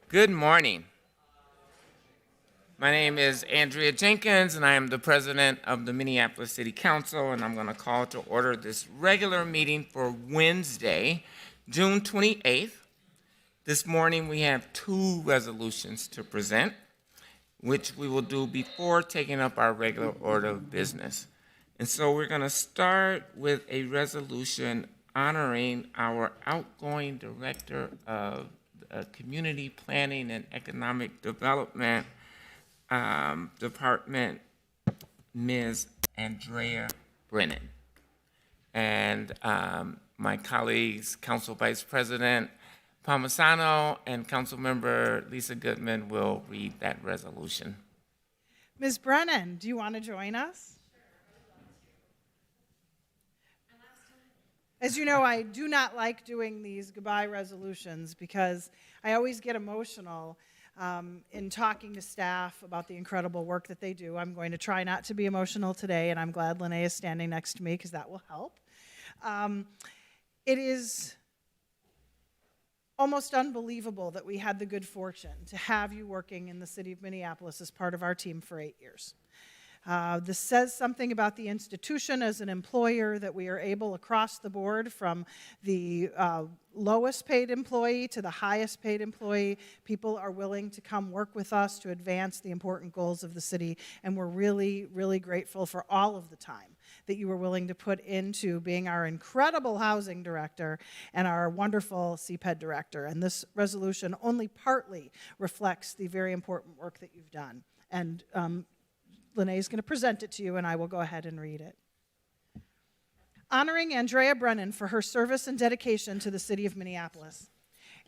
Good morning. My name is Andrea Jenkins, and I am the president of the Minneapolis City Council, and I'm going to call to order this regular meeting for Wednesday, June 28th. This morning we have two resolutions to present, which we will do before taking up our regular order of business. And so we're going to start with a resolution honoring our outgoing director of Community Planning and Economic Development Department, Ms. Andrea Brennan. And my colleagues, Council Vice President Palmisano and Councilmember Lisa Goodman will read that resolution. Ms. Brennan, do you want to join us? As you know, I do not like doing these goodbye resolutions because I always get emotional in talking to staff about the incredible work that they do. I'm going to try not to be emotional today, and I'm glad Lene is standing next to me because that will help. It is almost unbelievable that we had the good fortune to have you working in the city of Minneapolis as part of our team for 8 years. This says something about the institution as an employer that we are able across the board from the lowest paid employee to the highest paid employee. People are willing to come work with us to advance the important goals of the city, and we're really, really grateful for all of the time that you were willing to put into being our incredible housing director and our wonderful CPED director. And this resolution only partly reflects the very important work that you've done. And Lene is going to present it to you, and I will go ahead and read it. Honoring Andrea Brennan for her service and dedication to the city of Minneapolis.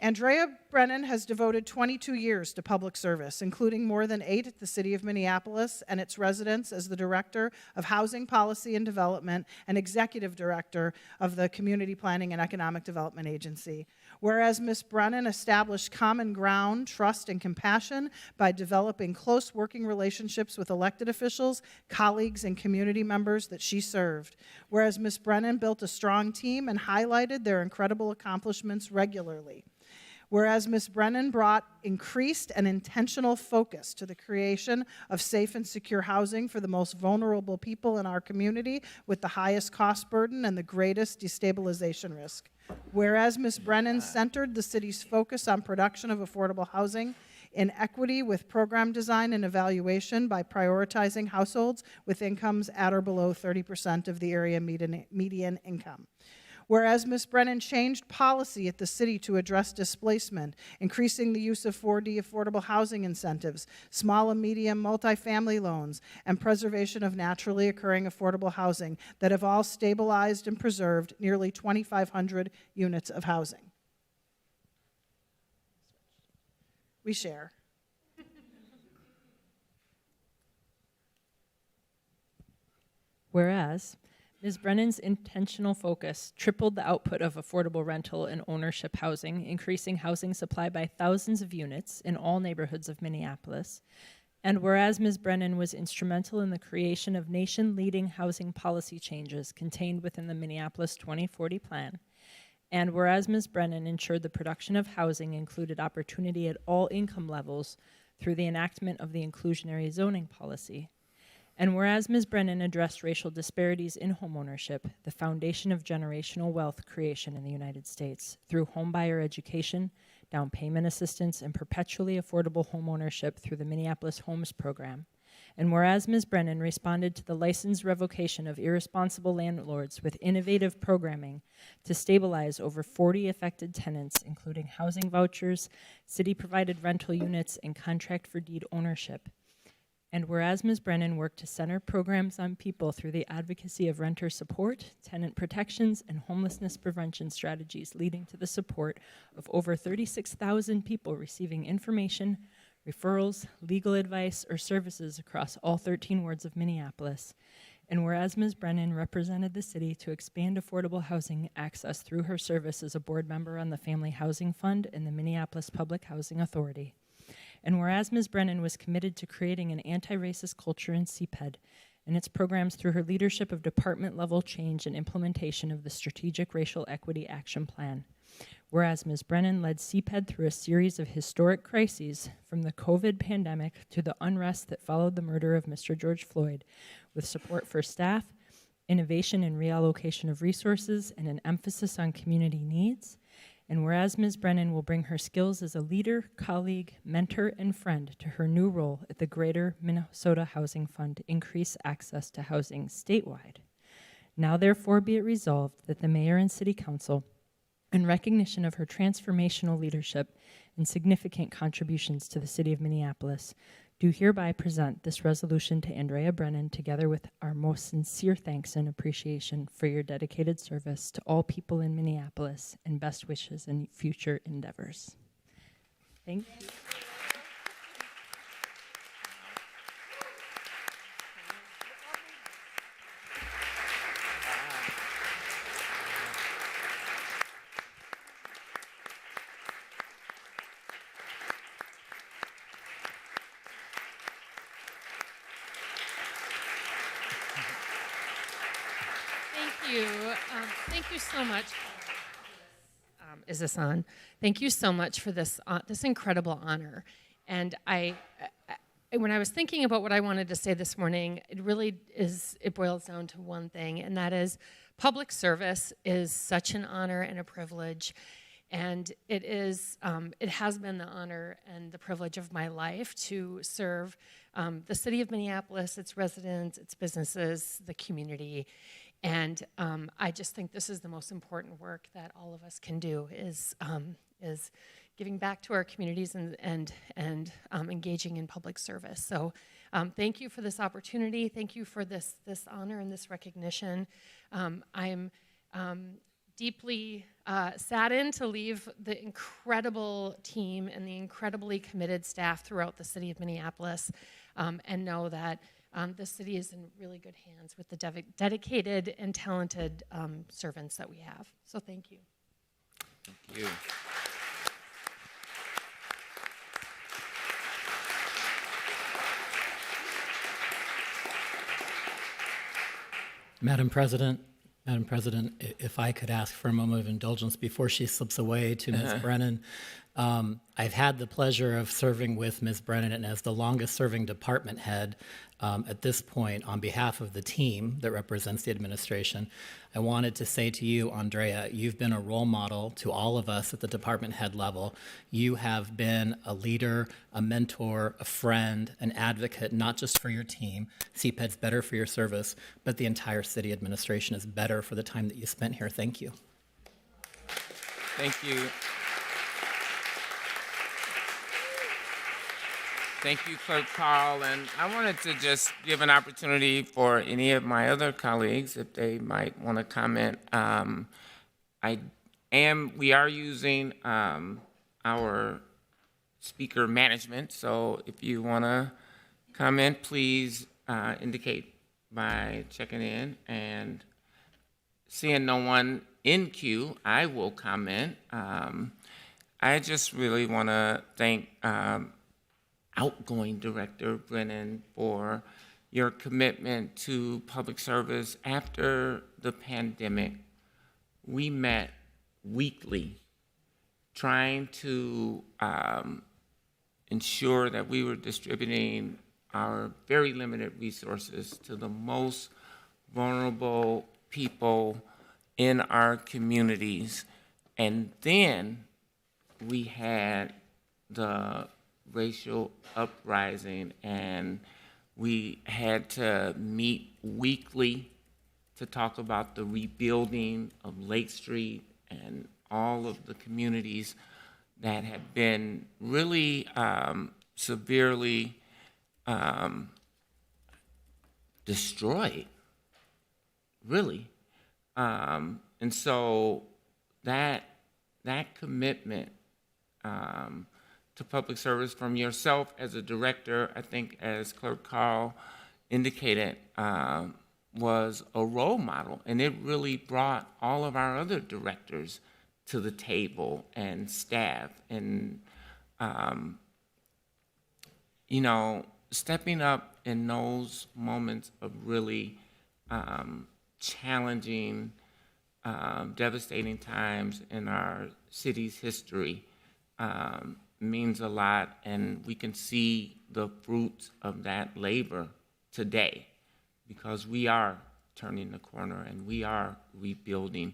Andrea Brennan has devoted 22 years to public service, including more than 8 at the city of Minneapolis and its residents as the Director of Housing Policy and Development and Executive Director of the Community Planning and Economic Development Agency. Whereas Ms. Brennan established common ground, trust, and compassion by developing close working relationships with elected officials, colleagues, and community members that she served. Whereas Ms. Brennan built a strong team and highlighted their incredible accomplishments regularly. Whereas Ms. Brennan brought increased and intentional focus to the creation of safe and secure housing for the most vulnerable people in our community with the highest cost burden and the greatest destabilization risk. Whereas Ms. Brennan centered the city's focus on production of affordable housing in equity with program design and evaluation by prioritizing households with incomes at or below 30% of the area median income. Whereas Ms. Brennan changed policy at the city to address displacement, increasing the use of 4D affordable housing incentives, small and medium multifamily loans, and preservation of naturally occurring affordable housing that have all stabilized and preserved nearly 2,500 units of housing. We share. Whereas Ms. Brennan's intentional focus tripled the output of affordable rental and ownership housing, increasing housing supply by thousands of units in all neighborhoods of Minneapolis. And whereas Ms. Brennan was instrumental in the creation of nation-leading housing policy changes contained within the Minneapolis 2040 plan. And whereas Ms. Brennan ensured the production of housing included opportunity at all income levels through the enactment of the inclusionary zoning policy. And whereas Ms. Brennan addressed racial disparities in homeownership, the foundation of generational wealth creation in the United States, through homebuyer education, down payment assistance, and perpetually affordable homeownership through the Minneapolis Homes program. And whereas Ms. Brennan responded to the license revocation of irresponsible landlords with innovative programming to stabilize over 40 affected tenants, including housing vouchers, city-provided rental units, and contract for deed ownership. And whereas Ms. Brennan worked to center programs on people through the advocacy of renter support, tenant protections, and homelessness prevention strategies, leading to the support of over 36,000 people receiving information, referrals, legal advice, or services across all 13 wards of Minneapolis. And whereas Ms. Brennan represented the city to expand affordable housing access through her service as a board member on the Family Housing Fund and the Minneapolis Public Housing Authority. And whereas Ms. Brennan was committed to creating an anti-racist culture in CPED and its programs through her leadership of department-level change and implementation of the Strategic Racial Equity Action Plan. Whereas Ms. Brennan led CPED through a series of historic crises, from the COVID pandemic to the unrest that followed the murder of Mr. George Floyd, with support for staff, innovation and reallocation of resources, and an emphasis on community needs. And whereas Ms. Brennan will bring her skills as a leader, colleague, mentor, and friend to her new role at the Greater Minnesota Housing Fund to increase access to housing statewide. Now therefore be it resolved that the Mayor and City Council, in recognition of her transformational leadership and significant contributions to the City of Minneapolis, do hereby present this resolution to Andrea Brennan, together with our most sincere thanks and appreciation for your dedicated service to all people in Minneapolis, and best wishes in future endeavors. Thank you. Thank you so much. Is this on? Thank you so much for this this incredible honor. And when I was thinking about what I wanted to say this morning, it boils down to one thing, and that is public service is such an honor and a privilege. And it has been the honor and the privilege of my life to serve the city of Minneapolis, its residents, its businesses, the community. And I just think this is the most important work that all of us can do is giving back to our communities and engaging in public service. So thank you for this opportunity. Thank you for this honor and this recognition. I'm deeply saddened to leave the incredible team and the incredibly committed staff throughout the city of Minneapolis, and know that the city is in really good hands with the dedicated and talented servants that we have. So thank you. Thank you. Madam President, if I could ask for a moment of indulgence before she slips away to Ms. Brennan. I've had the pleasure of serving with Ms. Brennan and as the longest serving department head at this point on behalf of the team that represents the administration. I wanted to say to you, Andrea, you've been a role model to all of us at the department head level. You have been a leader, a mentor, a friend, an advocate, not just for your team. CPED's better for your service, but the entire city administration is better for the time that you spent here. Thank you. Thank you. Thank you, Clerk Carl. And I wanted to just give an opportunity for any of my other colleagues, if they might want to comment. We are using our speaker management, so if you want to comment, please indicate by checking in. And seeing no one in queue, I will comment. I just really want to thank outgoing Director Brennan for your commitment to public service. After the pandemic, we met weekly trying to ensure that we were distributing our very limited resources to the most vulnerable people in our communities. And then we had the racial uprising, and we had to meet weekly to talk about the rebuilding of Lake Street and all of the communities that have been really severely destroyed, really. And so that commitment to public service from yourself as a director, I think as Clerk Carl indicated, was a role model. And it really brought all of our other directors to the table and staff. And, stepping up in those moments of really challenging devastating times in our city's history means a lot, and we can see the fruits of that labor today because we are turning the corner and we are rebuilding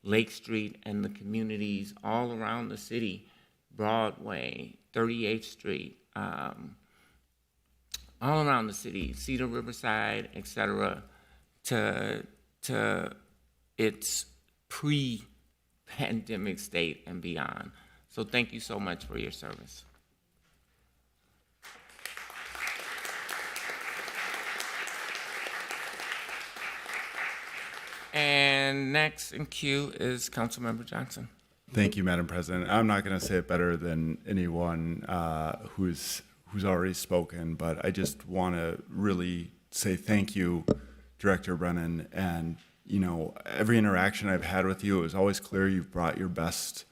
Lake Street and the communities all around the city, Broadway, 38th Street, all around the city, Cedar Riverside, et cetera, to its pre-pandemic state and beyond. So thank you so much for your service. And next in queue is Councilmember Johnson. Thank you, Madam President. I'm not going to say it better than anyone who's already spoken, but I just want to really say thank you, Director Brennan. And, you know, every interaction I've had with you, it was always clear you've brought your best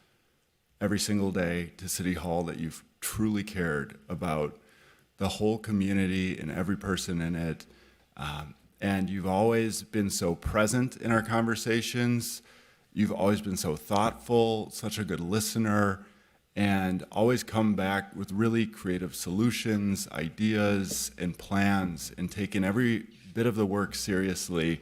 every single day to City Hall, that you've truly cared about the whole community and every person in it. And you've always been so present in our conversations. You've always been so thoughtful, such a good listener, and always come back with really creative solutions, ideas, and plans, and taken every bit of the work seriously,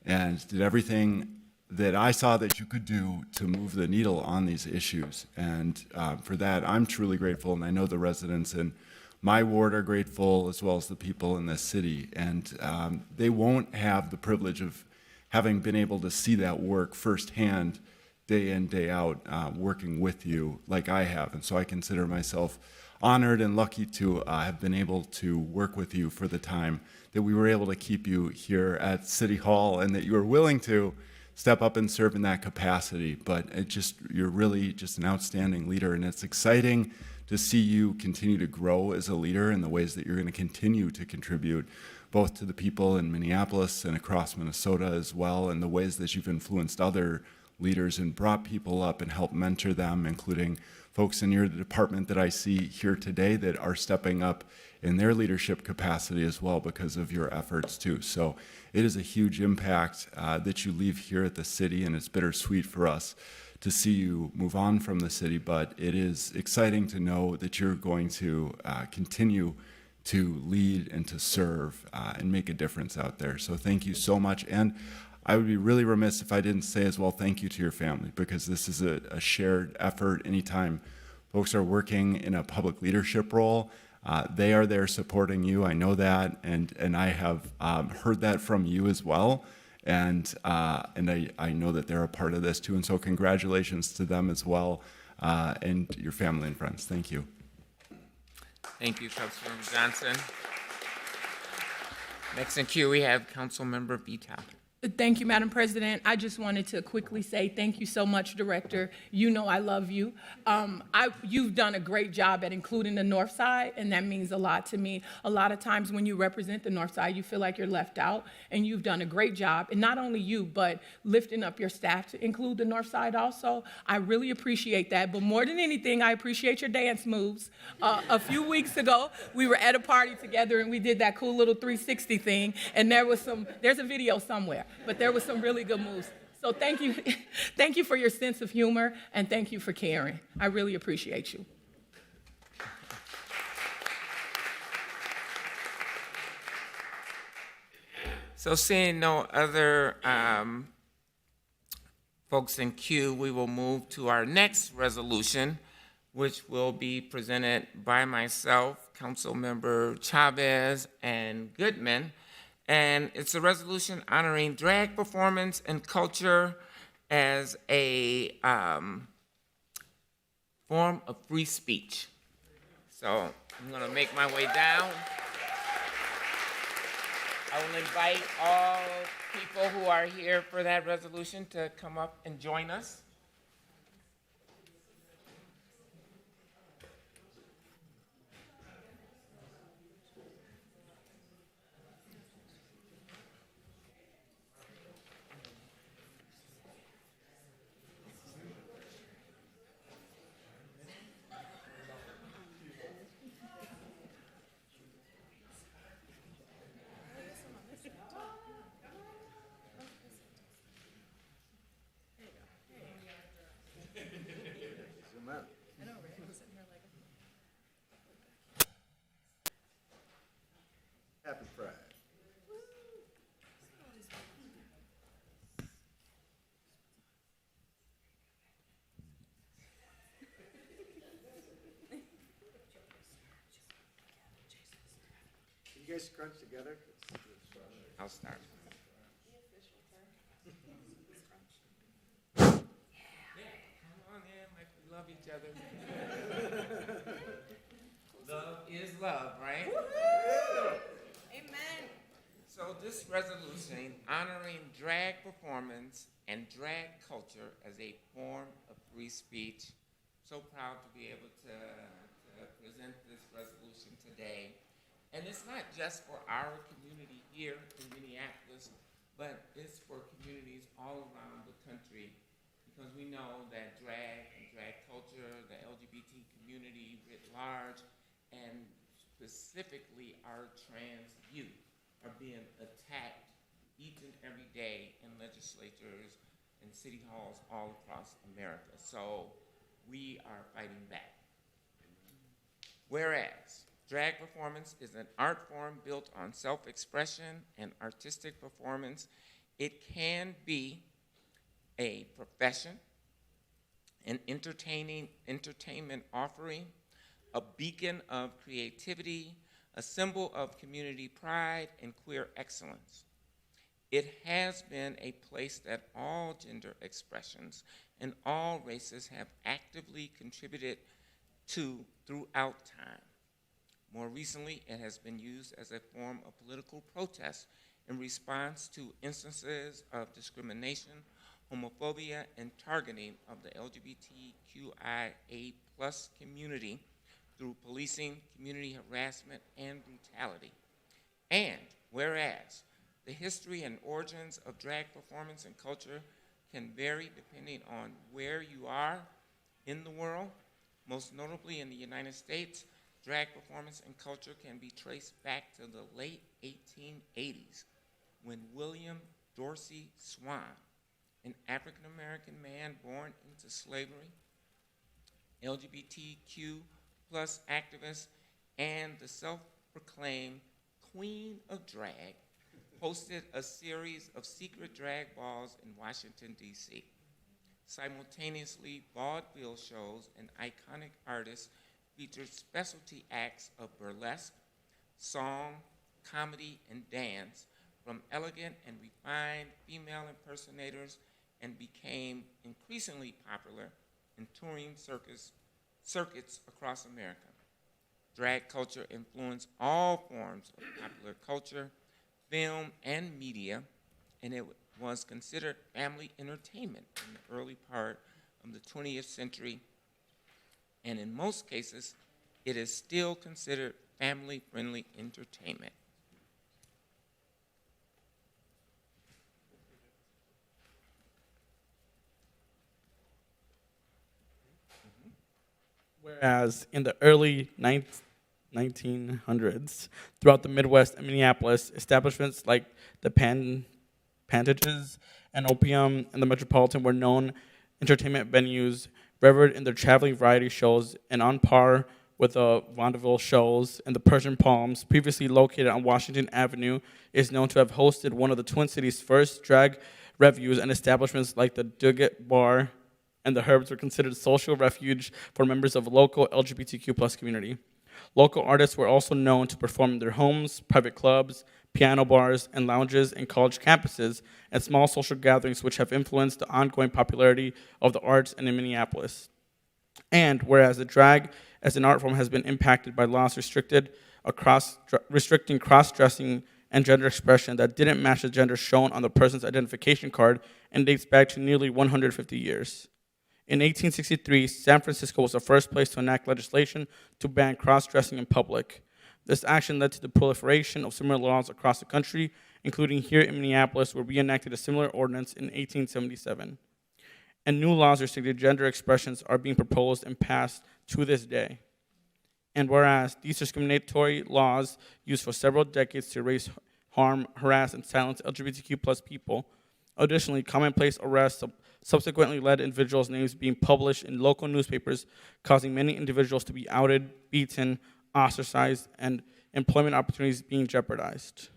and did everything that I saw that you could do to move the needle on these issues. And for that, I'm truly grateful, and I know the residents in my ward are grateful, as well as the people in this city. And they won't have the privilege of having been able to see that work firsthand, day in, day out, working with you like I have. And so I consider myself honored and lucky to have been able to work with you for the time that we were able to keep you here at City Hall, and that you were willing to step up and serve in that capacity. But you're really just an outstanding leader, and it's exciting to see you continue to grow as a leader in the ways that you're going to continue to contribute both to the people in Minneapolis and across Minnesota as well, and the ways that you've influenced other leaders and brought people up and helped mentor them, including folks in your department that I see here today that are stepping up in their leadership capacity as well because of your efforts too. So it is a huge impact that you leave here at the city, and it's bittersweet for us to see you move on from the city, but it is exciting to know that you're going to continue to lead and to serve and make a difference out there. So thank you so much. And I would be really remiss if I didn't say as well thank you to your family, because this is a shared effort. Anytime folks are working in a public leadership role, they are there supporting you. I know that, and I have heard that from you as well. And I know that they're a part of this too. And so congratulations to them as well, and your family and friends. Thank you. Thank you, Councilmember Johnson. Next in queue, we have Councilmember Vito. Thank you, Madam President. I just wanted to quickly say thank you so much, Director. You know I love you. You've done a great job at including the North Side, and that means a lot to me. A lot of times when you represent the North Side, you feel like you're left out, and you've done a great job. And not only you, but lifting up your staff to include the North Side also. I really appreciate that. But more than anything, I appreciate your dance moves. A few weeks ago, we were at a party together, and we did that cool little 360 thing, and there's a video somewhere. But there was some really good moves. So thank you. Thank you for your sense of humor, and thank you for caring. I really appreciate you. So seeing no other folks in queue, we will move to our next resolution, which will be presented by myself, Councilmember Chavez, and Goodman. And it's a resolution honoring drag performance and culture as a form of free speech. So I'm gonna make my way down. I will invite all people who are here for that resolution to come up and join us. you guys scrunch together? I'll start. Come on in, like we love each other. Love is love, right? Amen. So this resolution honoring drag performance and drag culture as a form of free speech. So proud to be able to present this resolution today. And it's not just for our community here in Minneapolis, but it's for communities all around the country, because we know that drag and drag culture, the LGBT community writ large, and specifically our trans youth are being attacked each and every day in legislatures and city halls all across America. So we are fighting back. Whereas drag performance is an art form built on self-expression and artistic performance, it can be a profession, an entertainment offering, a beacon of creativity, a symbol of community pride and queer excellence. It has been a place that all gender expressions and all races have actively contributed to throughout time. More recently, it has been used as a form of political protest in response to instances of discrimination, homophobia, and targeting of the LGBTQIA+ community through policing, community harassment, and brutality. And whereas the history and origins of drag performance and culture can vary depending on where you are in the world, most notably in the United States, drag performance and culture can be traced back to the late 1880s when William Dorsey Swan, an African-American man born into slavery, LGBTQ+ activist, and the self-proclaimed Queen of Drag, hosted a series of secret drag balls in Washington, D.C. Simultaneously, vaudeville shows and iconic artists featured specialty acts of burlesque, song, comedy, and dance from elegant and refined female impersonators, and became increasingly popular in touring circuits across America. Drag culture influenced all forms of popular culture, film, and media, and it was considered family entertainment in the early part of the 20th century, and in most cases, it is still considered family-friendly entertainment. Whereas in the early 1900s, throughout the Midwest and Minneapolis, establishments like the Pantages and Opium and the Metropolitan were known entertainment venues revered in their traveling variety shows and on par with the vaudeville shows, and the Persian Palms, previously located on Washington Avenue, is known to have hosted one of the Twin Cities' first drag revues, and establishments like the Dugat Bar and the Herbs were considered social refuge for members of the local LGBTQ+ community. Local artists were also known to perform in their homes, private clubs, piano bars, and lounges in college campuses, and small social gatherings which have influenced the ongoing popularity of the arts in Minneapolis. And whereas the drag as an art form has been impacted by laws restricting cross-dressing and gender expression that didn't match the gender shown on the person's identification card and dates back to nearly 150 years. In 1863, San Francisco was the first place to enact legislation to ban cross-dressing in public. This action led to the proliferation of similar laws across the country, including here in Minneapolis, where we enacted a similar ordinance in 1877. And new laws restricting gender expressions are being proposed and passed to this day. And whereas these discriminatory laws used for several decades to erase, harm, harass, and silence LGBTQ+ people, additionally, commonplace arrests subsequently led individuals' names being published in local newspapers, causing many individuals to be outed, beaten, ostracized, and employment opportunities being jeopardized.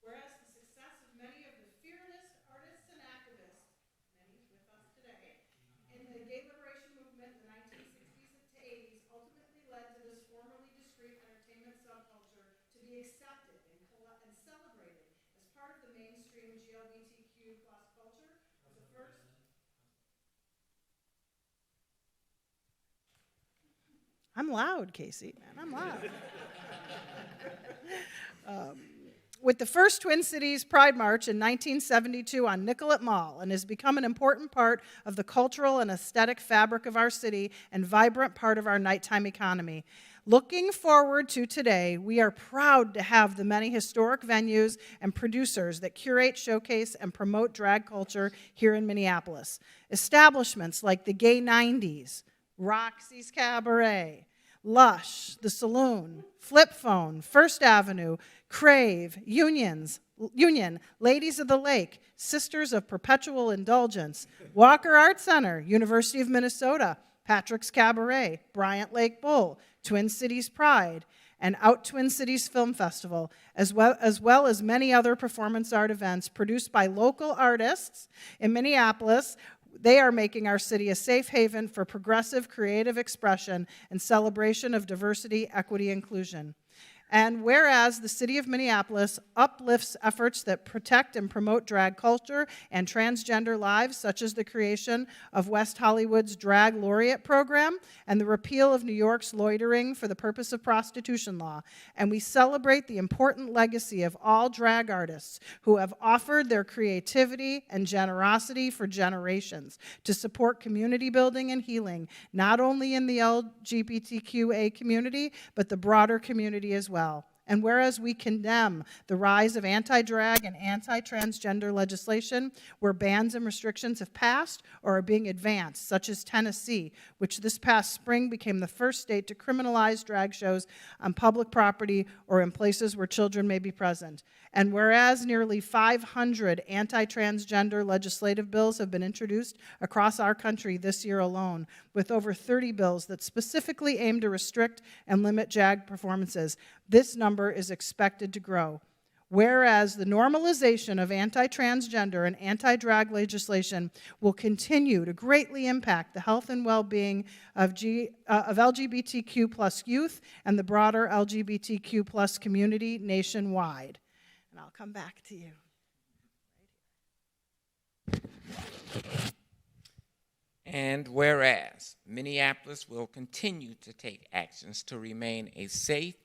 Whereas the success of many of the fearless artists and activists, many with us today, to be accepted and celebrated as part of the mainstream GLBTQ plus culture was a first. I'm loud, Casey, man, I'm loud. With the first Twin Cities Pride March in 1972 on Nicollet Mall, and has become an important part of the cultural and aesthetic fabric of our city and vibrant part of our nighttime economy. Looking forward to today, we are proud to have the many historic venues and producers that curate, showcase, and promote drag culture here in Minneapolis. Establishments like the Gay 90s, Roxy's Cabaret, Lush, The Saloon, Flip Phone, First Avenue, Crave, Union, Ladies of the Lake, Sisters of Perpetual Indulgence, Walker Art Center, University of Minnesota, Patrick's Cabaret, Bryant Lake Bowl, Twin Cities Pride, and Out Twin Cities Film Festival, as well as many other performance art events produced by local artists in Minneapolis. They are making our city a safe haven for progressive creative expression and celebration of diversity, equity, inclusion. And whereas the city of Minneapolis uplifts efforts that protect and promote drag culture and transgender lives, such as the creation of West Hollywood's Drag Laureate program and the repeal of New York's loitering for the purpose of prostitution law. And we celebrate the important legacy of all drag artists who have offered their creativity and generosity for generations to support community building and healing, not only in the LGBTQA community, but the broader community as well. And whereas we condemn the rise of anti-drag and anti-transgender legislation where bans and restrictions have passed or are being advanced, such as Tennessee, which this past spring became the first state to criminalize drag shows on public property or in places where children may be present. And whereas nearly 500 anti-transgender legislative bills have been introduced across our country this year alone, with over 30 bills that specifically aim to restrict and limit drag performances, this number is expected to grow. Whereas the normalization of anti-transgender and anti-drag legislation will continue to greatly impact the health and well-being of LGBTQ plus youth and the broader LGBTQ plus community nationwide. And I'll come back to you. And whereas Minneapolis will continue to take actions to remain a safe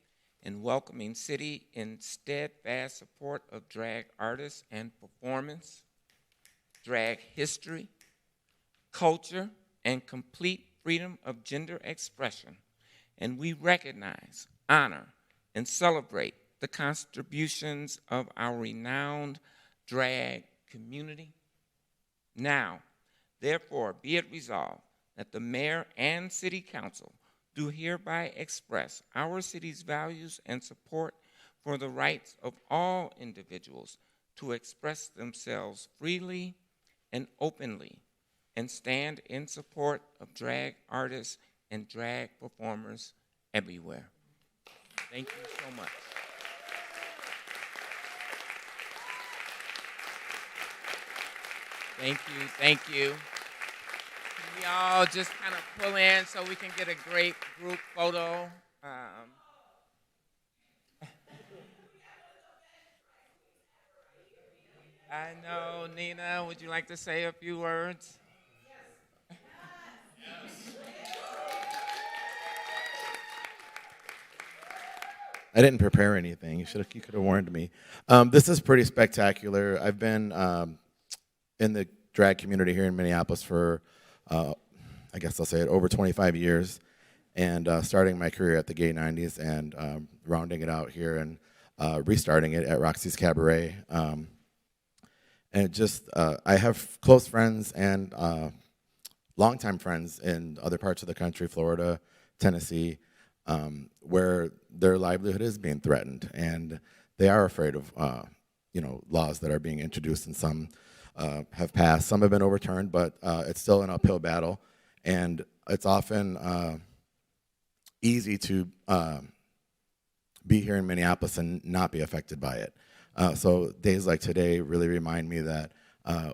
and welcoming city in steadfast support of drag artists and performance, drag history, culture, and complete freedom of gender expression. And we recognize, honor, and celebrate the contributions of our renowned drag community. Now, therefore, be it resolved that the mayor and city council do hereby express our city's values and support for the rights of all individuals to express themselves freely and openly, and stand in support of drag artists and drag performers everywhere. Thank you so much. Thank you, thank you. Can we all just kind of pull in so we can get a great group photo? I know, Nina, would you like to say a few words? I didn't prepare anything. You could have warned me. This is pretty spectacular. I've been in the drag community here in Minneapolis for, I guess I'll say it, over 25 years, and starting my career at the Gay 90s and rounding it out here and restarting it at Roxy's Cabaret. And just, I have close friends and longtime friends in other parts of the country, Florida, Tennessee, where their livelihood is being threatened, and they are afraid of, laws that are being introduced, and some have passed, some have been overturned, but it's still an uphill battle, and it's often easy to be here in Minneapolis and not be affected by it. So days like today really remind me that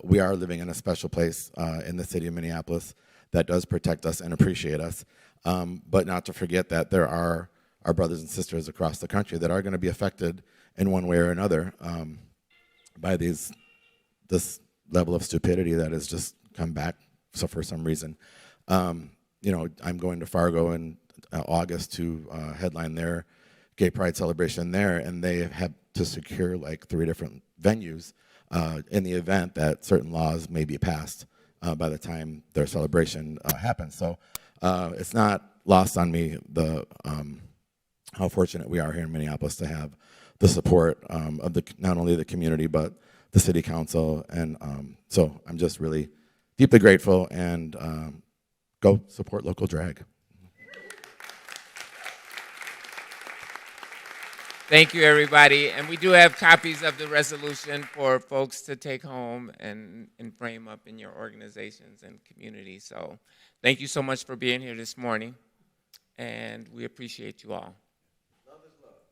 we are living in a special place in the city of Minneapolis that does protect us and appreciate us, but not to forget that there are our brothers and sisters across the country that are going to be affected in one way or another by this level of stupidity that has just come back. So for some reason, you know, I'm going to Fargo in August to headline their gay pride celebration there, and they have to secure like 3 different venues in the event that certain laws may be passed by the time their celebration happens. So it's not lost on me how fortunate we are here in Minneapolis to have the support of not only the community but the city council, and so I'm just really deeply grateful, and go support local drag. Thank you, everybody. And we do have copies of the resolution for folks to take home and frame up in your organizations and communities. So thank you so much for being here this morning, and we appreciate you all. Love is love.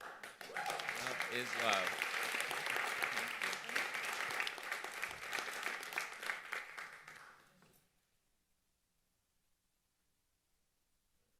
Love is love.